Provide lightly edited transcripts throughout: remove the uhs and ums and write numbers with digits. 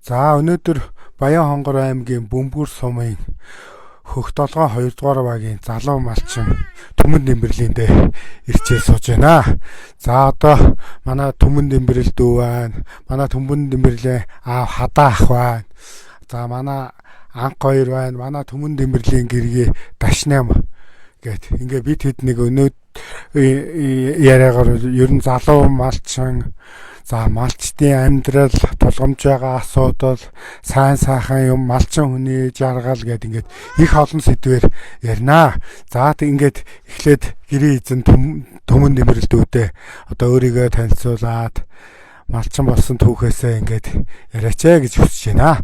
За өнөөдөр Баян-Хонгор аймгийн Бөмбөр сумын Хөх толгой 2 дугаар багийн залуу малчин Түмэн Дэмбэрлэндээ ирчээ сууж байна. За одоо манай Түмэн Дэмбэрэл дүү байна. Манай Түмэн Дэмбэрлээ аав хадаа ах байна. За манай анх хоёр байна. Манай Түмэн Дэмбэрлийн гэргээ дашнам гэт. Ингээ бид хэд нэг өнөөдөр яриагаар ер нь залуу малчин за малчдын амьдрал тулгамж байгаа асуудал сайн сайхан юм малчин хүний жаргал гэд ингээд их олон сэдвээр ярина. За ингээд эхлээд гэрээ эзэн Түмэн Дэмбэрлдүүдээ одоо өөрийгөө танилцуулаад малчин болсон түүхээсээ ингээд яриач гэж хүсэж байна.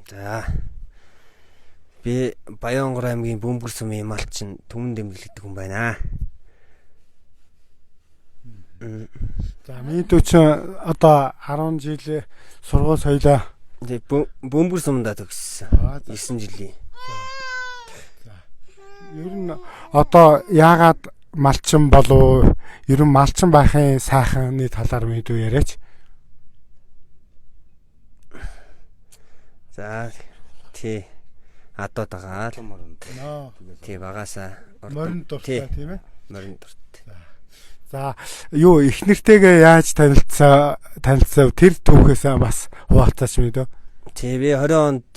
За би Баян-Хонгор аймгийн Бөмбөр сумын малчин Түмэн Дэмбэрэл гэдэг хүн байна. За минь ч одоо 10 жил сургууль соёлоо. Тэг Бөмбөр сумдаа төгссөн. 9 жилийн. Ер нь одоо яагаад малчин болов? Ер нь малчин байхын сайхны талаар мэдүү яриач. За тий адуу дагаад тий багасаа морин дуртай тийм ээ. Морин дуртай. За юу их нэртэйгээ яаж танилцав тэр түүхээсээ бас хуваалцаач мэдөө. Тий би 20 онд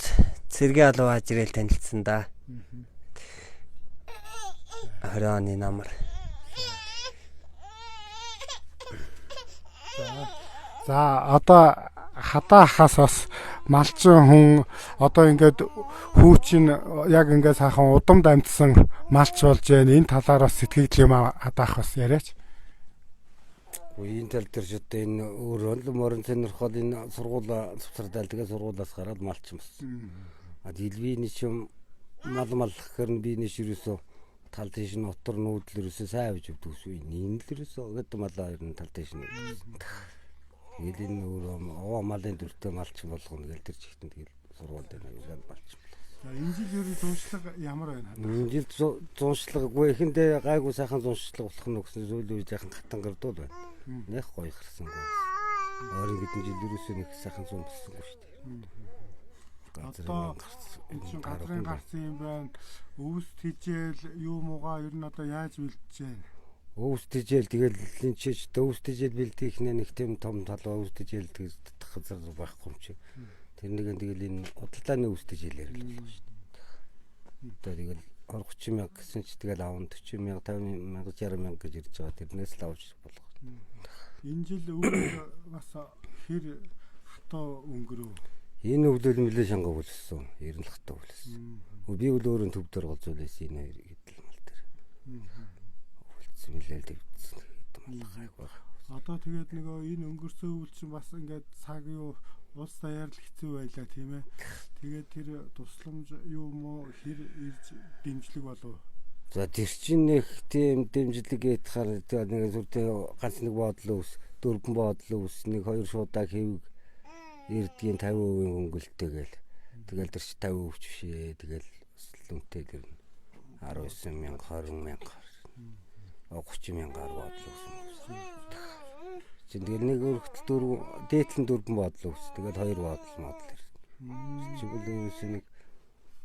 цэргийн алуу хаж ирэл танилцсан да. 20 оны намар. За одоо хадаа хас бас малчин хүн одоо ингээд хүүчин яг ингээд сайхан удамд амьдсан малч болж байна. Энэ талаар бас сэтгэл юм хадаа хас яриач. Энэ тал дээр ч одоо энэ өөр морин сонирхол энэ сургуулаа цуцралдаа тэгээ сургуулаас гараад малчин болсон. Дэлбиний ч юм мал гэхэр нь биенийш юусоо тал тийш нь утар нүүдэл юусоо сайн авч өгдөг шүү. Энэ л юусоо гэдэг малаа ер нь тал тийш нь. Тэгэл энэ өөр малын дүртэй малчин болгоно гэл тэр чигтэн тэгэл сургууль дээр нэг малчин. Энэ жил ер нь зуншлаг ямар байна? Энэ жил зуншлаггүй эхэндээ гайгүй сайхан зуншлаг болох нь гэсэн зүйл үе яхан хатан гэрдүүд байна. Нэх гоё хэрсэн гоо. Орон гэдэг жил юусоо нэг сайхан зун болсонгүй шүү дээ. Одоо энэ газрын гарсан юм байна. Өвс тижэл юу муугаа ер нь одоо яаж бэлдэж байна? Өвс тижэл тэгэл линчэж өвс тижэл бэлдэх нэг тийм том толгой өвс тижэл тэгж газар байхгүй юм чи. Тэр нэгэн тэгэл энэ удалдааны өвс тижэлээр л болох шүү дээ. Одоо тэгэл 30,000 гэсэн чи тэгэл 40,000 50,000 60,000 гэж ирж байгаа. Тэрнээс л авч болох. Энэ жил өвөр бас хэр хатуу өнгөрөө. Энэ өвлөл мөлөө шангаа үлссэн. Ер нь л хатуу үлссэн. Би өөрөө төв дээр голзуулээс энэ хоёр гэдэл мал дээр. Үлдсэн мөлөө дэвдсэн гэдэг мал гайгүй. Одоо тэгээд нөгөө энэ өнгөрсөн өвөл чинь бас ингээд цаг юу улс даяар л хэцүү байлаа тийм ээ. Тэгээд тэр тусламж юу мó хэр ирж дэмжлэг болов. За тэр чинь нэг тийм дэмжлэг ятхаар нэг зүртэй ганц нэг бодлоо ус дөрвөн бодлоо ус нэг хоёр шуудаа хэвэг эрдгийн 50% хөнгөлтэйгээл тэгэл тэр чи 50% бишээ тэгэл сүлэмтэй тэр 19,000 20,000 30,000 бодлоо ус. Чинь тэгэл нэг өргөтөл дээдлэн дөрвөн бодлоо ус тэгэл хоёр бодол модл. Чи бүлээн ус нэг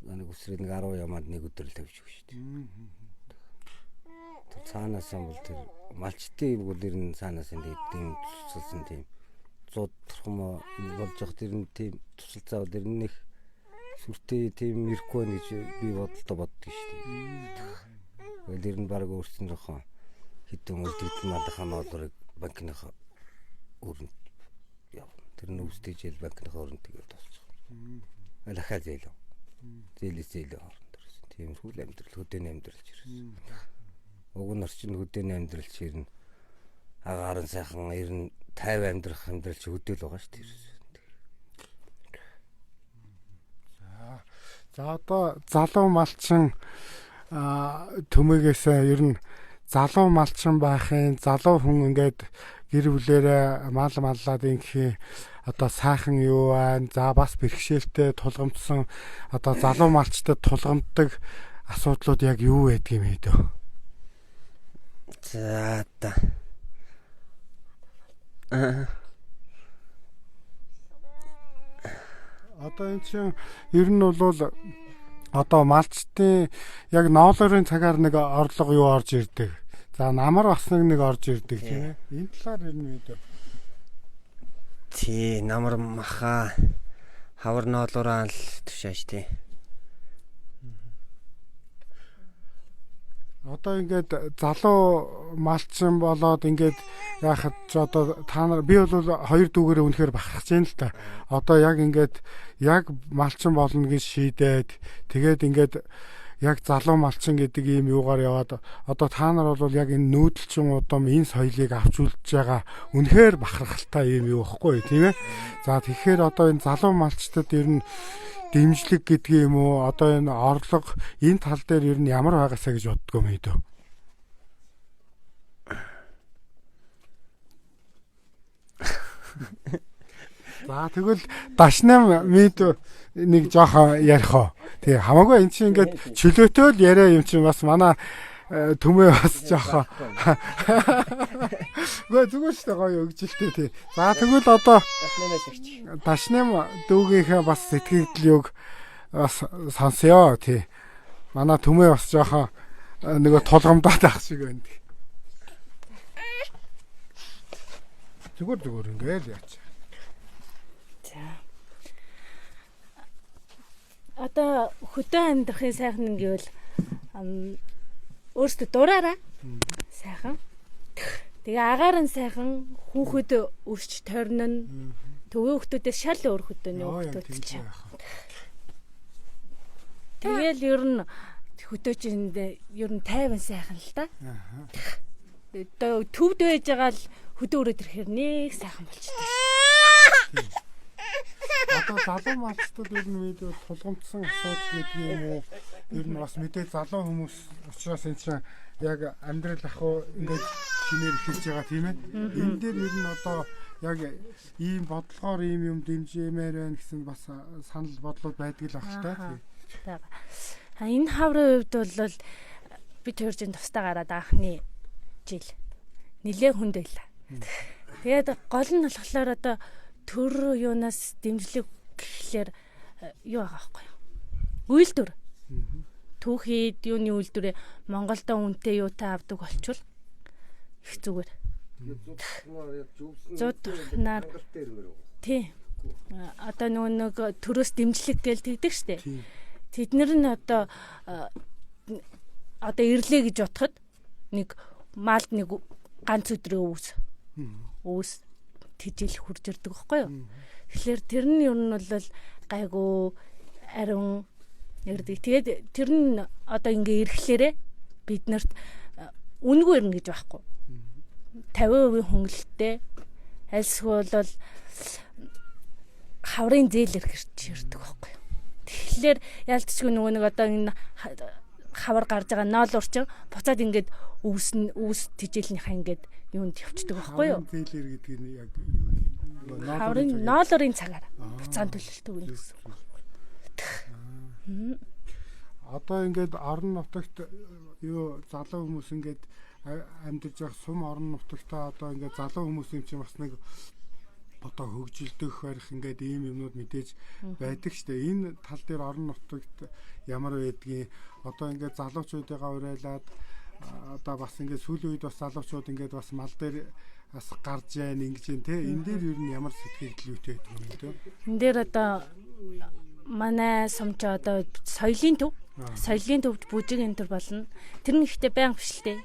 үсрээ нэг 10 ямаад нэг өдөр л тавьж өгч шүү дээ. Тэр цаанаас нь бол тэр малчтын бол ер нь цаанаас нь тийм тусалсан тийм 100 турхам болж явах тэр нь тийм тусалцаа бол ер нь их сүртэй тийм ирэхгүй гэж би бодолтой боддөг шүү дээ. Тэгэл ер нь баг өөрсдөн жоохон хитэн үлдэгдэн малынхаа ноолорыг банкныхаа өрөнд явна. Тэр нь өвсдөж ил банкныхаа өрөнд тэгээд тусчих. Дахиад зээлөө. Зээлээ хооронд ирсэн. Тийм хүл амьдрал хөдөөний амьдралч ирсэн. Уг нь орчин хөдөөний амьдралч ирнэ. Агаар нь сайхан ирнэ 50 амьдрах амьдралч хөдөөл байгаа шүү дээ. За одоо залуу малчин төмөөгөөс ер нь залуу малчин байхын залуу хүн ингээд гэр бүлээрээ маллаад ингэхи одоо сайхан юу байна. За бас бэрхшээлтэй тулгамдсан одоо залуу малчтад тулгамддаг асуудлууд яг юу байдгийг мэдээ. За та Одоо эн чинь ер нь бол одоо малчтын яг ноолорын цагаар нэг орлого юу орж ирдэг. За намар бас нэг орж ирдэг тийм ээ. Энэ талаар ер нь мэдээ. Тий, намар маха хавар ноолороо л тушааш тий. Одоо ингээд залуу малчин болоод ингээд яхад ч одоо та нар би бол хоёр дүүгээрээ үнэхээр бахархаж байна л та. Одоо яг ингээд яг малчин болно гэж шийдээд тэгээд ингээд яг залуу малчин гэдэг ийм юугаар яваад одоо та нар бол яг энэ нүүдэлчин удам энэ соёлыг авч үлдэж байгаа үнэхээр бахархалтай ийм юу ихгүй тийм ээ. За тэгэхээр одоо энэ залуу малчтад ер нь дэмжлэг гэдгийг юм уу одоо энэ орлого энэ тал дээр ер нь ямар байгаасаа гэж боддгоо мэдөө. За тэгвэл дашнам мэдөө нэг жоохон ярих уу. Тэг хамаагүй эн чинь ингээд чөлөөтэй л яриа юм чинь бас манай төмөө бас жоохон гоо зүгээр шүү дээ гоё өгжилтэй тий. За тэгвэл одоо дашнам дүүгийнхээ бас сэтгэлдлийг бас сонсё тий. Манай төмөө бас жоохон нөгөө тулгамдаад ах шиг байна. Зүгээр ингээл яач. За. Одоо хөдөө амьдрахын сайхан нь гэвэл өөртөө дураараа сайхан. Тэгээ агаар нь сайхан, хүүхэд өсч тойрно нь төвөө хүүхдүүдээс шал өөр хөдөөний хүүхдүүд ч. Тэгэл ер нь хөдөөчинд ер нь тайван сайхан л да. Одоо төвд байж байгаа л хөдөө өрөөд ирэхээр нэг сайхан болчихсон. Одоо залуу малчтууд ер нь мэдээ тулгамдсан асуудал гэдэг юм уу? Ер нь бас мэдээ залуу хүмүүс учраас энэ чинь яг амьдрал ахуу ингээд шинээр эхэлж байгаа тийм ээ. Энэ дээр ер нь одоо яг ийм бодлогоор ийм юм дэмжимээр байна гэсэн бас санал бодлууд байдаг л ах та. Энэ хаврын хувьд бол би төржин тустай гараад анхны жил нилээ хүнд байлаа. Тэгээд гол нь болохоор одоо төр юунаас дэмжлэг гэхлээр юу байгаа байхгүй юу? Үйлдвэр. Түүхийд юуны үйлдвэрээ Монголдо үнэтэй юутай авдаг болчвол их зүгээр. Зоднаар тий. Одоо нэг төрөөс дэмжлэг гээл тэгдэг штэ. Тэднэр нь одоо ирлээ гэж бодоход нэг маалд нэг ганц өдрийн өвс тижил хурж ирдэг байхгүй юу. Тэгэхээр тэр нь ер нь бол гайгүй ариун нэрдэг. Тэгээд тэр нь одоо ингээ ирэхлээрээ бид нарт үнгүй ирнэ гэж байхгүй. 50% хөнгөлөлттэй альсгүй бол хаврын зээл ирж ирдэг байхгүй юу. Тэгэхээр ялцчгүй нөгөө нэг одоо энэ хавар гарч байгаа ноолуурчин буцаад ингээд өвс тижээлнийхаа ингээд юунд явчихдаг байхгүй юу? Зээлэр гэдэг нь яг хаврын ноолорын цагаар буцаан төлөлтөг юм гэсэн. Одоо ингээд орон нутагт юу залуу хүмүүс ингээд амьдарч байгаа сум орон нутагтаа одоо ингээд залуу хүмүүс юм чинь бас нэг одоо хөгжилдөх барих ингээд ийм юмнууд мэдээж байдаг штэ. Энэ тал дээр орон нутагт ямар байдгийг одоо ингээд залуучуудыгаа уриалаад одоо бас ингээд сүүлийн үед бас залуучууд ингээд бас мал дээр бас гарч яана ингэж юм те. Энэ дээр ер нь ямар сэтгэл хөдлөлтэй байдаг юм те. Энэ дээр одоо манай сумч одоо соёлын төвд бүжиг энэ төр болно. Тэр нь ихтэй байнга биш л те.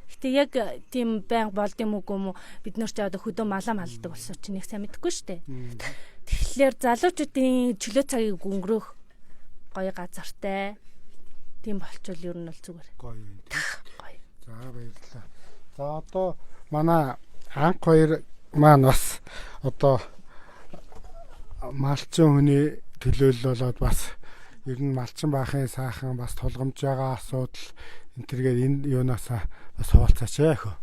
Гэтэ яг тийм байнга болд юм уу бид нар ч одоо хөдөө малаа малдаг болсон чинь нэг сайн мэдэхгүй штэ. Тэгэхээр залуучуудын чөлөө цагийг өнгөрөөх гоё газартай тийм болчвол ер нь бол зүгээр. Гоё. За баярлалаа. За одоо манай анх хоёр маань бас одоо малчин хүний төлөөлөл болоод бас ер нь малчин баахын сайхан бас тулгамж байгаа асуудал энэ төргээд энэ юунаас бас хуваалцаач яах вэ?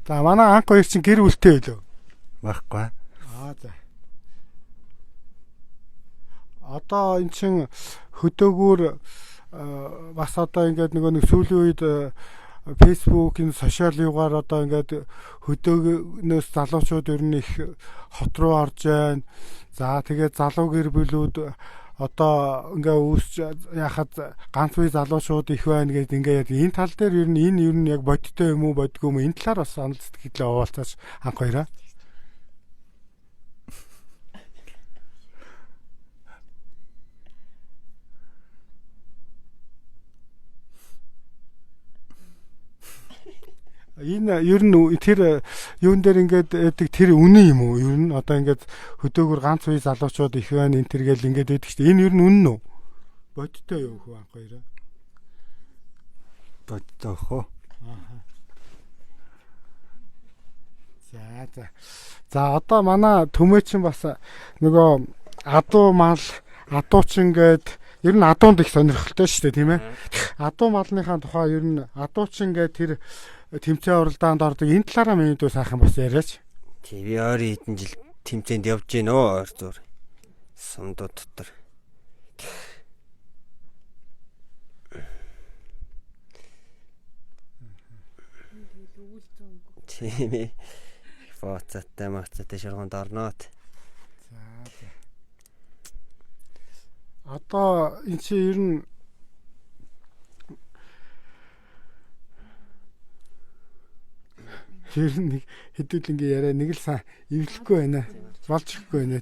За манай анх хоёр чинь гэр бүлтэй байлоо. Баггүй. За. Одоо эн чин хөдөөгөр бас одоо ингээд нэг сүүлийн үед Facebook-ийн сошиал югаар одоо ингээд хөдөөгнөөс залуучууд ер нь их хот руу орж байна. За тэгээд залуу гэр бүлүүд одоо ингээ үүсч яхад ганц бие залуучууд их байна гэдэг ингээд энэ тал дээр ер нь яг бодиттой юм уу бодгүй юм энэ талаар бас санал сэтгэлээ хуваалцаач анх хоёраа. Энэ ер нь тэр юун дээр ингээд эдэг тэр үнэн юм уу? Ер нь одоо ингээд хөдөөгөр ганц үе залуучууд их байна энэ төр гэл ингээд эдэг чинь энэ ер нь үнэн үү? Бодтой юу хөө анх хоёроо? бодтой хоо. За одоо манай төмөөчин бас нөгөө адуу мал адуучин гээд ер нь адуунд их сонирхолтой шүү дээ тийм ээ. Адуу малныхаа тухай ер нь адуучин гээд тэр тэмцээн уралдаанд ордог энэ талаараа миний дүү сайхан бас яриач. Би ойрын хэдэн жил тэмцээнд явж гин өө ойр зур. Сумдууд дотор. Тийм ээ. Фоцтой мацтай ширгонд орноод. Одоо энэ чи ер нь хэдүүл ингээ яриа нэг л сан эвлэхгүй байна. Болж ихгүй байна.